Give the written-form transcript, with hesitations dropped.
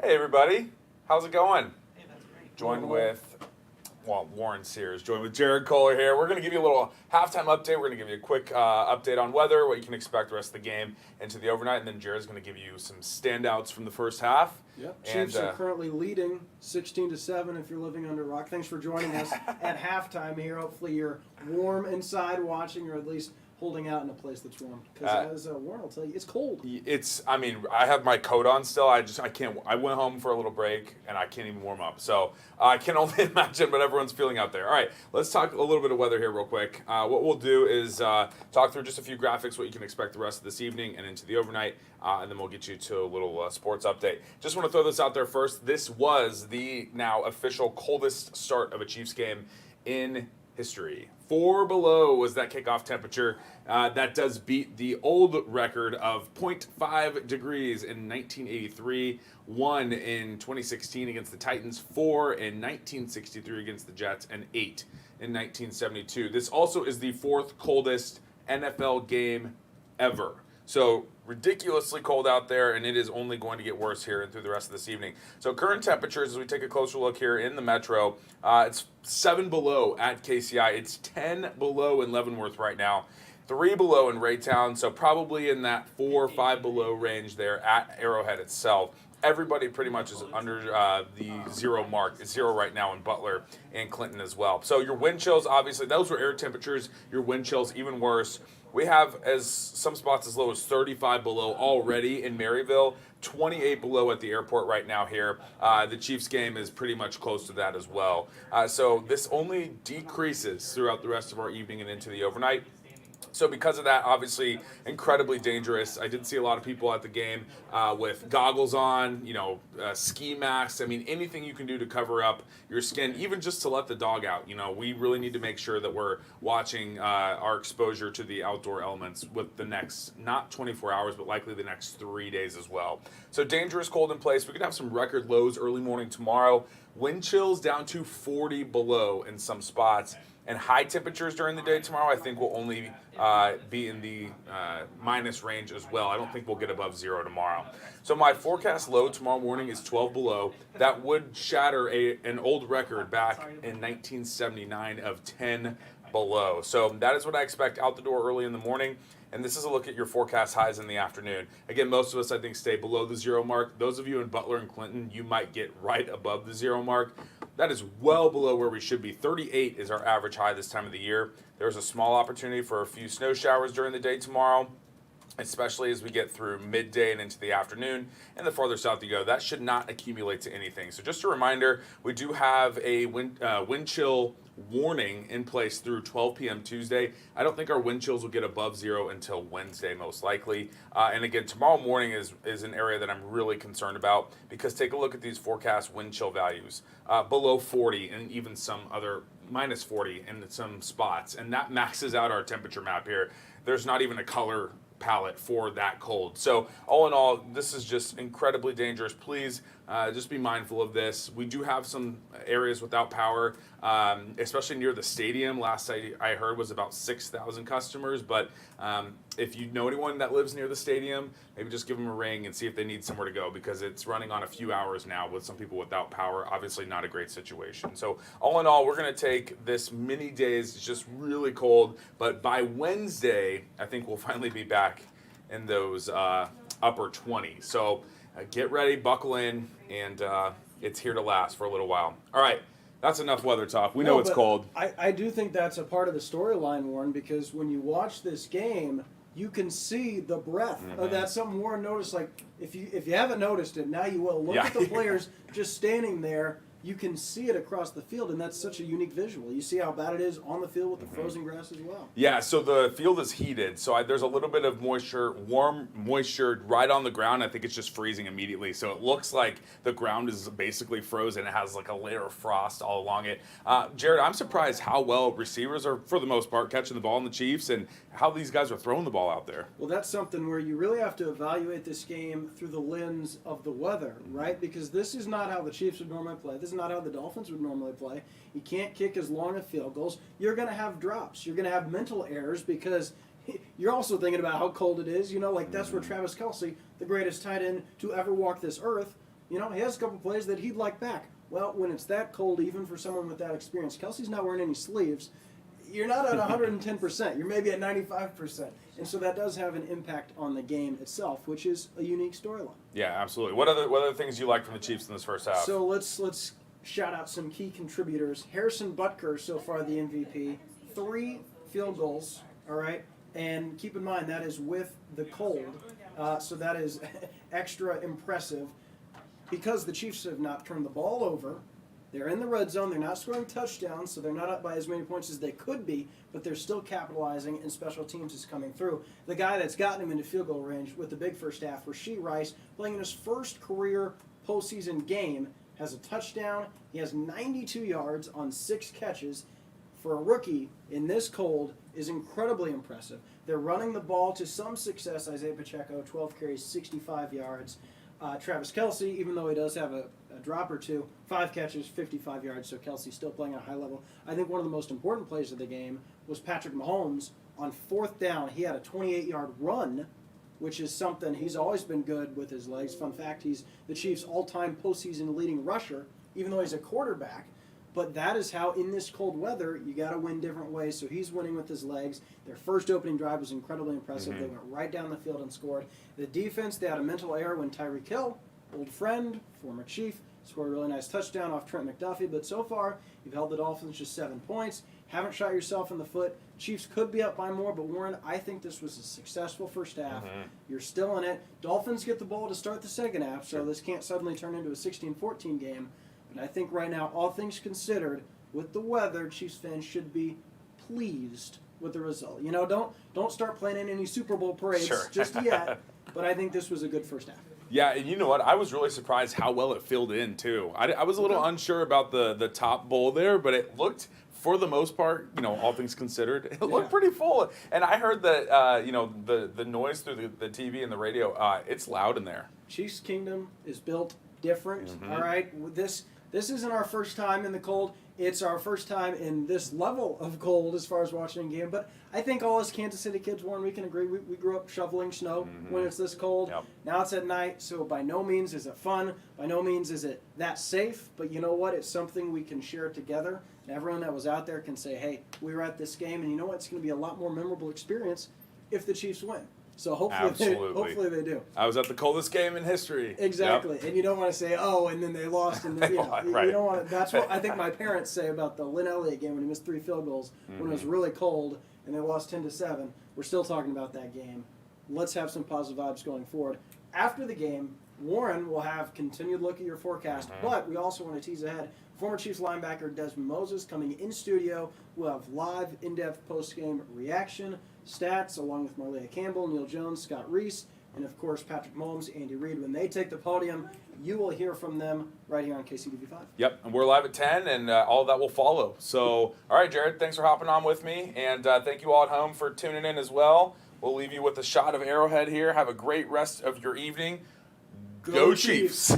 Hey everybody, how's it going? Hey, that's great. Joined with, Warren Sears, joined with Jared Koller here. We're going to give you a little halftime update. We're going to give you a quick update on weather, what you can expect the rest of the game into the overnight, and then Jared's going to give you some standouts from the first half. Yep. Chiefs are currently leading 16-7 if you're living under a rock. Thanks for joining us at halftime here. Hopefully you're warm inside watching, or at least holding out in a place that's warm. Because as Warren will tell you, it's cold. I have my coat on still. I can't. I went home for a little break, and I can't even warm up. So I can only imagine what everyone's feeling out there. All right, let's talk a little bit of weather here real quick. What we'll do is talk through just a few graphics, what you can expect the rest of this evening and into the overnight, and then we'll get you to a little sports update. Just want to throw this out there first. This was the now official coldest start of a Chiefs game in history. 4 below was that kickoff temperature. That does beat the old record of 0.5 degrees in 1983, 1 in 2016 against the Titans, 4 in 1963 against the Jets, and 8 in 1972. This also is the 4th coldest NFL game ever. So ridiculously cold out there, and it is only going to get worse here and through the rest of this evening. So current temperatures, as we take a closer look here in the metro, it's 7 below at KCI. It's 10 below in Leavenworth right now. 3 below in Raytown, so probably in that 4 or 5 below range there at Arrowhead itself. Everybody pretty much is under the zero mark. It's 0 right now in Butler and Clinton as well. So your wind chills, obviously, those were air temperatures. Your wind chills even worse. We have as some spots as low as 35 below already in Maryville, 28 below at the airport right now here. The Chiefs game is pretty much close to that as well. So this only decreases throughout the rest of our evening and into the overnight. So because of that, obviously, incredibly dangerous. I did see a lot of people at the game with goggles on, ski masks. I mean, anything you can do to cover up your skin, even just to let the dog out. We really need to make sure that we're watching our exposure to the outdoor elements with the next, not 24 hours, but likely the next 3 days as well. So dangerous cold in place. We could have some record lows early morning tomorrow. Wind chills down to 40 below in some spots. And high temperatures during the day tomorrow, I think, will only be in the minus range as well. I don't think we'll get above 0 tomorrow. So my forecast low tomorrow morning is 12 below. That would shatter an old record back in 1979 of 10 below. So that is what I expect out the door early in the morning. And this is a look at your forecast highs in the afternoon. Again, most of us, I think, stay below the 0 mark. Those of you in Butler and Clinton, you might get right above the 0 mark. That is well below where we should be. 38 is our average high this time of the year. There's a small opportunity for a few snow showers during the day tomorrow, especially as we get through midday and into the afternoon. And the farther south you go, that should not accumulate to anything. So just a reminder, we do have a wind chill warning in place through 12 p.m. Tuesday. I don't think our wind chills will get above 0 until Wednesday, most likely. And again, tomorrow morning is an area that I'm really concerned about, because take a look at these forecast wind chill values. Below 40 and even some other minus 40 in some spots. And that maxes out our temperature map here. There's not even a color palette for that cold. So all in all, this is just incredibly dangerous. Please just be mindful of this. We do have some areas without power, especially near the stadium. Last I heard was about 6,000 customers, but if you know anyone that lives near the stadium, maybe just give them a ring and see if they need somewhere to go, because it's running on a few hours now with some people without power. Obviously not a great situation. So all in all, we're going to take this many days. It's just really cold, but by Wednesday, I think we'll finally be back in those upper 20s. So get ready, buckle in, and it's here to last for a little while. All right, that's enough weather talk. We know it's cold. I do think that's a part of the storyline, Warren, because when you watch this game, you can see the breath. That's something Warren noticed. Like, if you haven't noticed it, now you will. Look at the players just standing there. You can see it across the field, and that's such a unique visual. You see how bad it is on the field with the frozen grass as well. Yeah, so the field is heated, so there's a little bit of warm moisture right on the ground. I think it's just freezing immediately, so it looks like the ground is basically frozen. It has like a layer of frost all along it. Jared, I'm surprised how well receivers are, for the most part, catching the ball in the Chiefs, and how these guys are throwing the ball out there. Well, that's something where you really have to evaluate this game through the lens of the weather, right? Because this is not how the Chiefs would normally play. This is not how the Dolphins would normally play. You can't kick as long of field goals. You're going to have drops. You're going to have mental errors, because you're also thinking about how cold it is. That's where Travis Kelce, the greatest tight end to ever walk this earth, he has a couple plays that he'd like back. Well, when it's that cold, even for someone with that experience, Kelsey's not wearing any sleeves. You're not at 110%. You're maybe at 95%. And so that does have an impact on the game itself, which is a unique storyline. Yeah, absolutely. What other things you like from the Chiefs in this first half? So let's shout out some key contributors. Harrison Butker, so far the MVP. 3 field goals, all right? And keep in mind, that is with the cold. So that is extra impressive. Because the Chiefs have not turned the ball over, they're in the red zone. They're not scoring touchdowns, so they're not up by as many points as they could be, but they're still capitalizing, and special teams is coming through. The guy that's gotten him into field goal range with the big first half, Rashee Rice, playing in his first career postseason game, has a touchdown. He has 92 yards on 6 catches. For a rookie in this cold is incredibly impressive. They're running the ball to some success. Isaiah Pacheco, 12 carries, 65 yards. Travis Kelce, even though he does have a drop or two, 5 catches, 55 yards, so Kelce's still playing at a high level. I think one of the most important plays of the game was Patrick Mahomes on 4th down. He had a 28-yard run, which is something he's always been good with his legs. Fun fact, he's the Chiefs' all-time postseason leading rusher, even though he's a quarterback. But that is how, in this cold weather, you got to win different ways. So he's winning with his legs. Their first opening drive was incredibly impressive. They went right down the field and scored. The defense, they had a mental error when Tyreek Hill, old friend, former Chief, scored a really nice touchdown off Trent McDuffie. But so far, you've held the Dolphins just 7 points. Haven't shot yourself in the foot. Chiefs could be up by more, but Warren, I think this was a successful first half. You're still in it. Dolphins get the ball to start the second half, so this can't suddenly turn into a 16-14 game. And I think right now, all things considered, with the weather, Chiefs fans should be pleased with the result. Don't start planning any Super Bowl parades just yet. But I think this was a good first half. Yeah, and you know what? I was really surprised how well it filled in, too. I was a little unsure about the top bowl there, but it looked, for the most part, all things considered, it looked pretty full. And I heard that, the noise through the TV and the radio, it's loud in there. Chiefs Kingdom is built different, all right? This isn't our first time in the cold. It's our first time in this level of cold as far as watching a game. But I think all us Kansas City kids, Warren, we can agree. We grew up shoveling snow when it's this cold. Yep. Now it's at night, so by no means is it fun. By no means is it that safe. But you know what? It's something we can share together. And everyone that was out there can say, hey, we were at this game. And you know what? It's going to be a lot more memorable experience if the Chiefs win. So hopefully they do. I was at the coldest game in history. Exactly. Yep. And you don't want to say, oh, and then they lost. And then, you don't want to. That's what I think my parents say about the Lynn Elliott game when he missed 3 field goals when it was really cold and they lost 10-7. We're still talking about that game. Let's have some positive vibes going forward. After the game, Warren will have continued look at your forecast, but we also want to tease ahead. Former Chiefs linebacker Desmond Moses coming in studio. We'll have live, in-depth post-game reaction, stats, along with Marleah Campbell, Neil Jones, Scott Reese, and of course Patrick Mahomes, Andy Reid. When they take the podium, you will hear from them right here on KCDV5. Yep, and we're live at 10, and all of that will follow. So, all right, Jared, thanks for hopping on with me, and thank you all at home for tuning in as well. We'll leave you with a shot of Arrowhead here. Have a great rest of your evening. Go Chiefs!